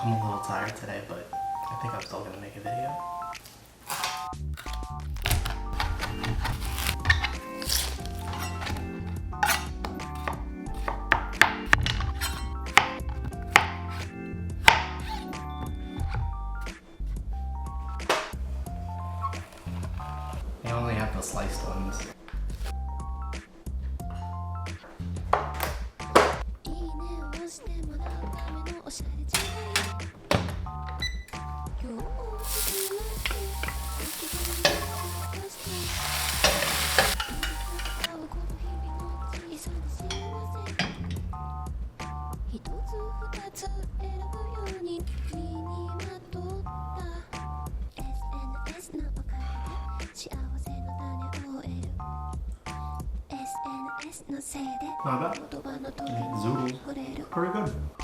I'm a little tired today, but I think I'm still gonna make a video. I only have the sliced ones. Not bad. Zoodles. Pretty good.